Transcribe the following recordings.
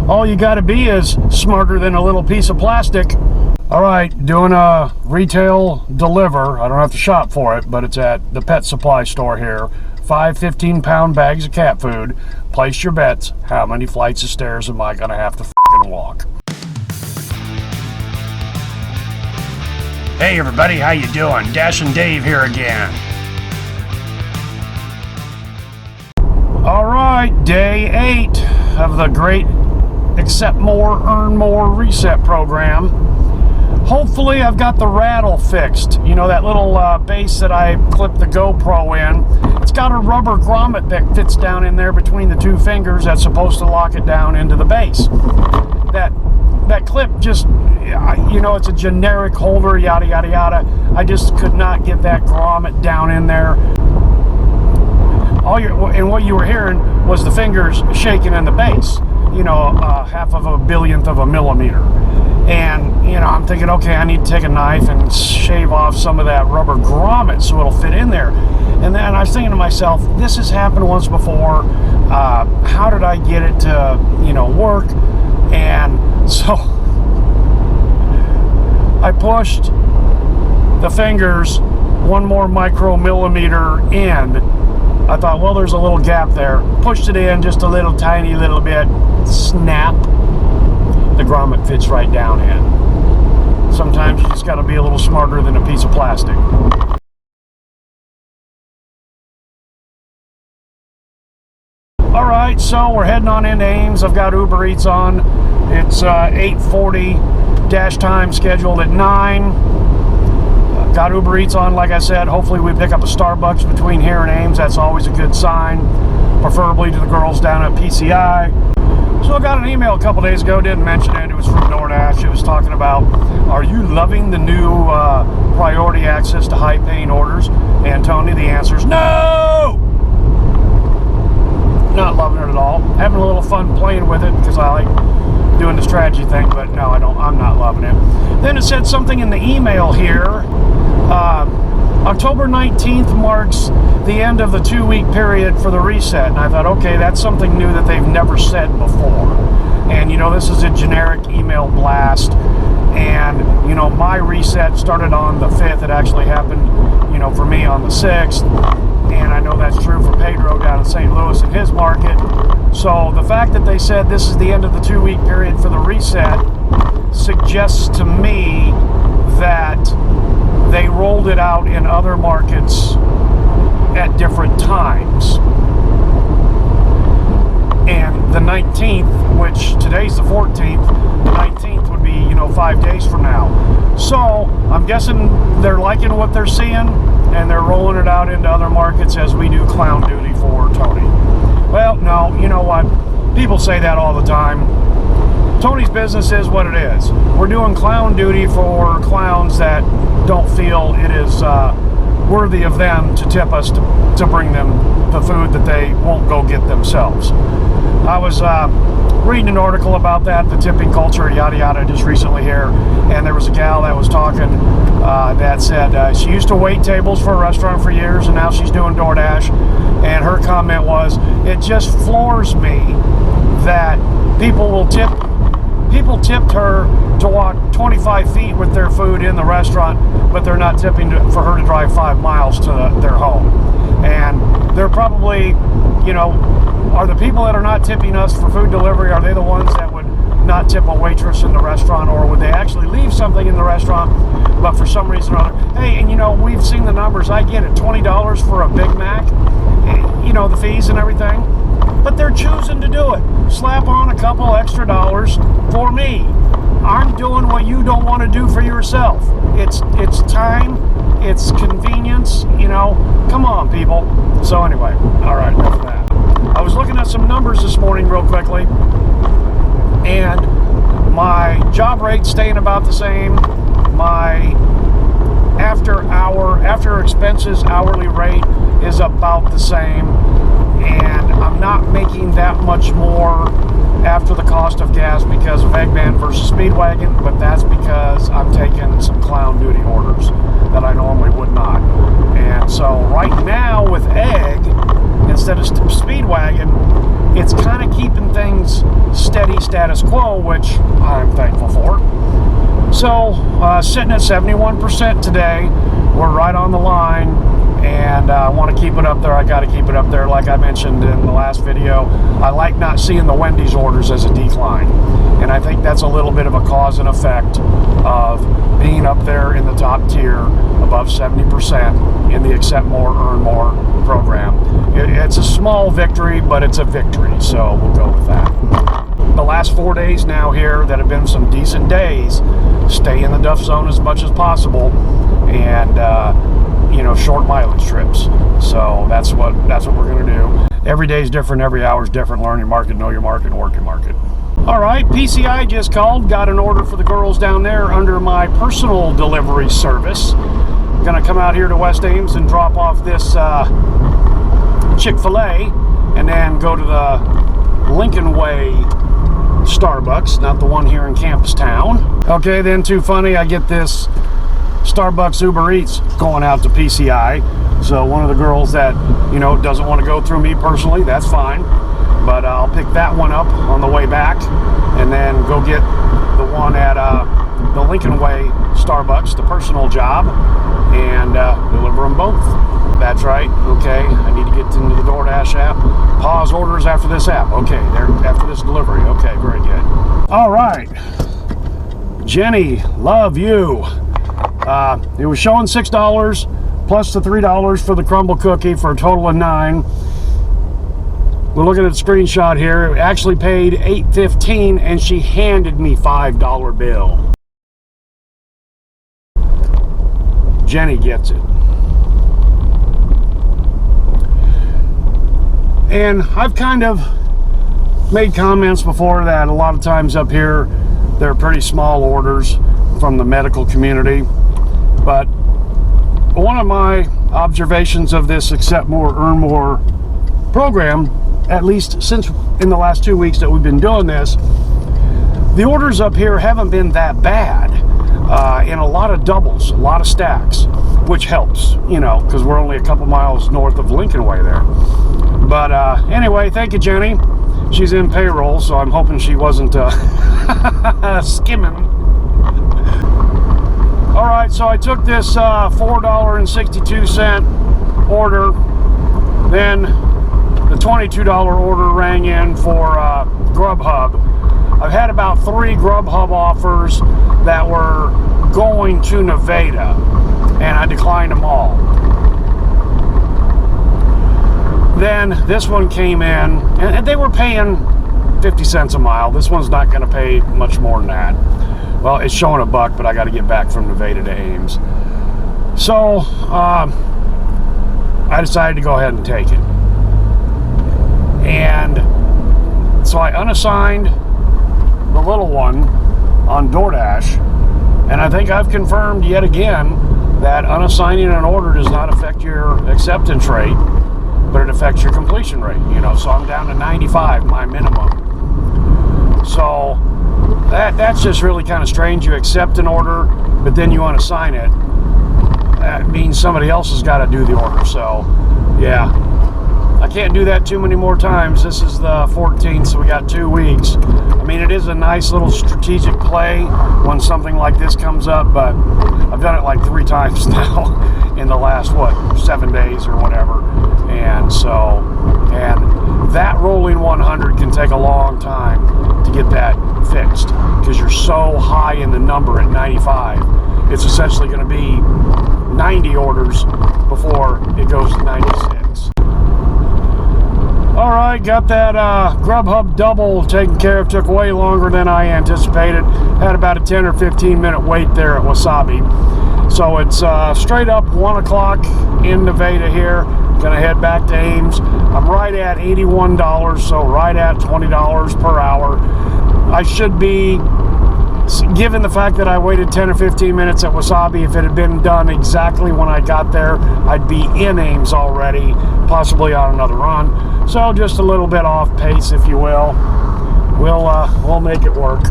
all you got to be is smarter than a little piece of plastic. All right, doing a retail deliver. I don't have to shop for it, but it's at the pet supply store here. 5 15-pound bags of cat food. Place your bets. How many flights of stairs am I gonna have to f***ing walk? Hey everybody, how you doing? Dash and Dave here again. All right, day 8 of the great Accept More, Earn More reset program. Hopefully I've got the rattle fixed. You know, that little base that I clipped the GoPro in. It's got a rubber grommet that fits down in there between the two fingers that's supposed to lock it down into the base. That clip just, you know, it's a generic holder, yada, yada, yada. I just could not get that grommet down in there. And what you were hearing was the fingers shaking in the base, you know, half of a billionth of a millimeter. And, you know, I'm thinking, okay, I need to take a knife and shave off some of that rubber grommet so it'll fit in there. And then I was thinking to myself, this has happened once before. How did I get it to, you know, work? And so I pushed the fingers 1 more micromillimeter in. I thought, well, there's a little gap there. Pushed it in just a little tiny little bit. Snap. The grommet fits right down in. Sometimes you just got to be a little smarter than a piece of plastic. All right, so we're heading on into Ames. I've got Uber Eats on. It's 8:40. Dash time scheduled at 9. Got Uber Eats on, like I said. Hopefully we pick up a Starbucks between here and Ames. That's always a good sign. Preferably to the girls down at PCI. So I got an email a couple days ago, didn't mention it. It was from Doordash. It was talking about, are you loving the new priority access to high-paying orders? And Tony, the answer is no! Not loving it at all. Having a little fun playing with it because I like doing the strategy thing, but no, I'm not loving it. Then it said something in the email here. October 19th marks the end of the 2-week period for the reset. And I thought, okay, that's something new that they've never said before. And, you know, this is a generic email blast. And, you know, my reset started on the 5th. It actually happened, you know, for me on the 6th. And I know that's true for Pedro down in St. Louis in his market. So the fact that they said this is the end of the 2-week period for the reset suggests to me that they rolled it out in other markets at different times. And the 19th, which today's the 14th, the 19th would be, you know, 5 days from now. So I'm guessing they're liking what they're seeing and they're rolling it out into other markets as we do clown duty for Tony. Well, no, you know what? People say that all the time. Tony's business is what it is. We're doing clown duty for clowns that don't feel it is worthy of them to tip us to bring them the food that they won't go get themselves. I was reading an article about that, the tipping culture, yada yada, just recently here, and there was a gal that was talking that said she used to wait tables for a restaurant for years, and now she's doing DoorDash, and her comment was, it just floors me that people tipped her to walk 25 feet with their food in the restaurant, but they're not tipping for her to drive 5 miles to their home. And they're probably, you know, are the people that are not tipping us for food delivery, are they the ones that would not tip a waitress in the restaurant, or would they actually leave something in the restaurant, but for some reason or other? Hey, and you know, we've seen the numbers. I get it, $20 for a Big Mac, you know, the fees and everything. But they're choosing to do it. Slap on a couple extra dollars for me. I'm doing what you don't want to do for yourself. It's time, it's convenience, you know. Come on, people. So anyway, all right, enough of that. I was looking at some numbers this morning real quickly, and my job rate staying about the same. My after expenses hourly rate is about the same. And I'm not making that much more after the cost of gas because of Eggman versus Speedwagon, but that's because I'm taking some clown duty orders that I normally would not. And so right now with Egg, instead of speedwagon, it's kind of keeping things steady status quo, which I'm thankful for. So sitting at 71% today. We're right on the line, and I want to keep it up there. I got to keep it up there. Like I mentioned in the last video, I like not seeing the Wendy's orders as a decline, and I think that's a little bit of a cause and effect of being up there in the top tier, above 70% in the Accept More, Earn More program. It's a small victory, but it's a victory, so we'll go with that. The last 4 days now here that have been some decent days, stay in the duff zone as much as possible, and you know, short mileage trips. So that's what we're going to do. Every day is different, every hour is different. Learn your market, know your market, and work your market. All right, PCI just called, got an order for the girls down there under my personal delivery service. I'm gonna come out here to West Ames and drop off this Chick-fil-A, and then go to the Lincoln Way Starbucks, not the one here in Campus Town. Okay, then too funny, I get this Starbucks Uber Eats going out to PCI. So one of the girls that, you know, doesn't want to go through me personally, that's fine. But I'll pick that one up on the way back, and then go get the one at the Lincoln Way Starbucks, the personal job, and deliver them both. That's right. Okay, I need to get into the Doordash app. Pause orders after this app. Okay, there after this delivery. Okay, very good. All right, Jenny, love you. It was showing $6 plus the $3 for the crumble cookie for a total of $9. We're looking at the screenshot here. It actually paid $8.15, and she handed me $5 bill. Jenny gets it. And I've kind of made comments before that a lot of times up here, they're pretty small orders from the medical community. But one of my observations of this Accept More, Earn More program, at least since in the last 2 weeks that we've been doing this, the orders up here haven't been that bad. In a lot of doubles, a lot of stacks, which helps, you know, because we're only a couple miles north of Lincoln Way there. But anyway, thank you, Jenny. She's in payroll, so I'm hoping she wasn't skimming. All right, so I took this $4.62 order, then the $22 order rang in for Grubhub. I've had about 3 Grubhub offers that were going to Nevada, and I declined them all. Then this one came in, and they were paying 50 cents a mile. This one's not going to pay much more than that. Well, it's showing $1, but I got to get back from Nevada to Ames. So I decided to go ahead and take it. And so I unassigned the little one on Doordash, and I think I've confirmed yet again that unassigning an order does not affect your acceptance rate, but it affects your completion rate, you know. So I'm down to 95, my minimum. So that's just really kind of strange. You accept an order, but then you unassign it. That means somebody else has got to do the order. So yeah, I can't do that too many more times. This is the 14th, so we got 2 weeks. I mean, it is a nice little strategic play when something like this comes up, but I've done it like 3 times now in the last, 7 days or whatever. And so, and that rolling 100 can take a long time to get that fixed, because you're so high in the number at 95. It's essentially going to be 90 orders before it goes to 96. All right, got that Grubhub double taken care of. Took way longer than I anticipated. Had about a 10 or 15 minute wait there at Wasabi. So it's straight up 1 o'clock in Nevada here. Gonna head back to Ames. I'm right at $81, so right at $20 per hour. I should be, given the fact that I waited 10 or 15 minutes at Wasabi, if it had been done exactly when I got there, I'd be in Ames already, possibly on another run. So just a little bit off pace, if you will. We'll make it work.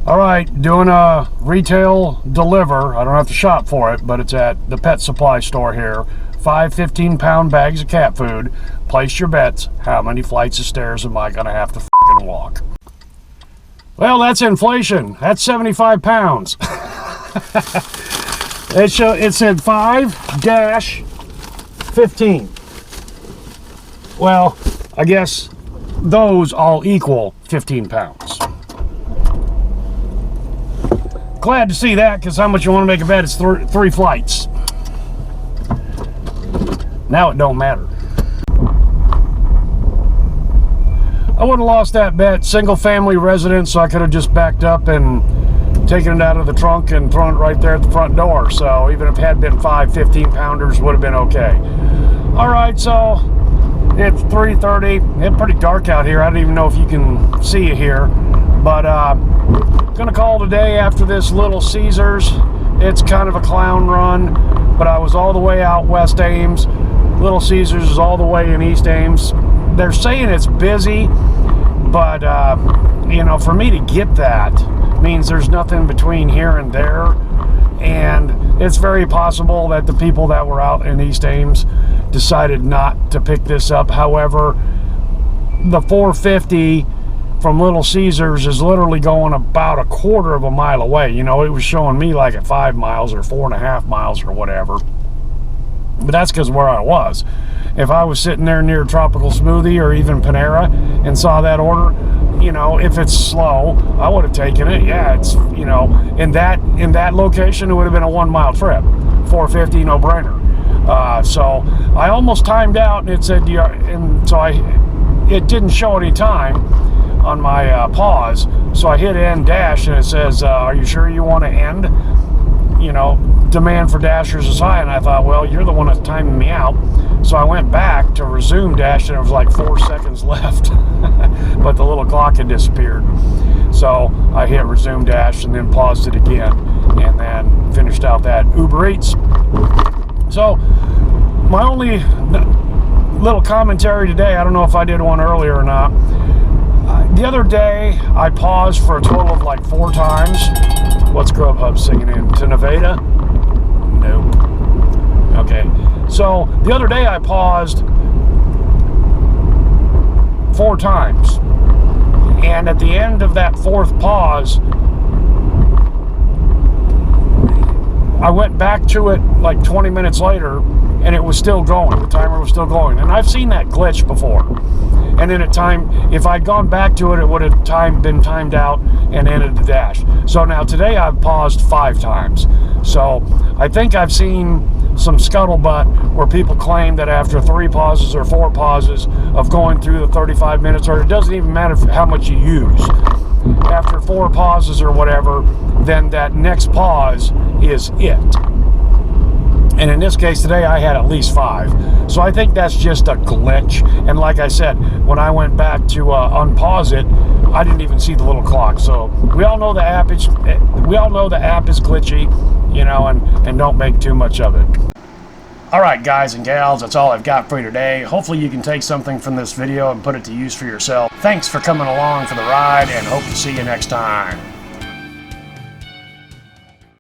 All right, doing a retail deliver. I don't have to shop for it, but it's at the pet supply store here 5 15-pound bags of cat food. Place your bets. How many flights of stairs am I going to have to fucking walk? Well, that's inflation. That's 75 pounds. It said 5-15. Well, I guess those all equal 15 pounds. Glad to see that, because how much you want to make a bet? It's three flights. Now it don't matter. I would have lost that bet. Single family residence, so I could have just backed up and taken it out of the trunk and thrown it right there at the front door. So even if it had been 5 15-pounders, would have been okay. All right, so it's 3:30. It's pretty dark out here. I don't even know if you can see it here, but gonna call today after this Little Caesars. It's kind of a clown run, but I was all the way out West Ames. Little Caesars is all the way in East Ames. They're saying it's busy, but you know, for me to get that means there's nothing between here and there, and it's very possible that the people that were out in East Ames decided not to pick this up. However, the 450 from Little Caesars is literally going about a quarter of a mile away. You know, it was showing me like at 5 miles or 4.5 miles or whatever. But that's because where I was. If I was sitting there near Tropical Smoothie or even Panera and saw that order, you know, if it's slow, I would have taken it. Yeah, it's, you know, in that location, it would have been a 1 mile trip. 450, no brainer. So I almost timed out, and it said, and so it didn't show any time on my pause, so I hit end dash, and it says, are you sure you want to end? You know, demand for dashers is high, and I thought, well, you're the one that's timing me out. So I went back to resume dash, and it was like 4 seconds left, but the little clock had disappeared. So I hit resume dash and then paused it again, and then finished out that Uber Eats. So my only little commentary today, I don't know if I did one earlier or not. The other day, I paused for a total of like 4 times. What's Grubhub singing in? To Nevada? Nope. Okay. So, the other day I paused 4 times. And at the end of that 4th pause, I went back to it like 20 minutes later, and it was still going. The timer was still going. And I've seen that glitch before. And then if I'd gone back to it, it would have been timed out and ended the dash. So now today I've paused 5 times. So I think I've seen some scuttlebutt where people claim that after 3 pauses or 4 pauses of going through the 35 minutes, or it doesn't even matter how much you use, after 4 pauses or whatever, then that next pause is it. And in this case today, I had at least 5. So I think that's just a glitch. And like I said, when I went back to unpause it, I didn't even see the little clock. So we all know the app is glitchy, you know, and don't make too much of it. All right, guys and gals, that's all I've got for you today. Hopefully you can take something from this video and put it to use for yourself. Thanks for coming along for the ride, and hope to see you next time.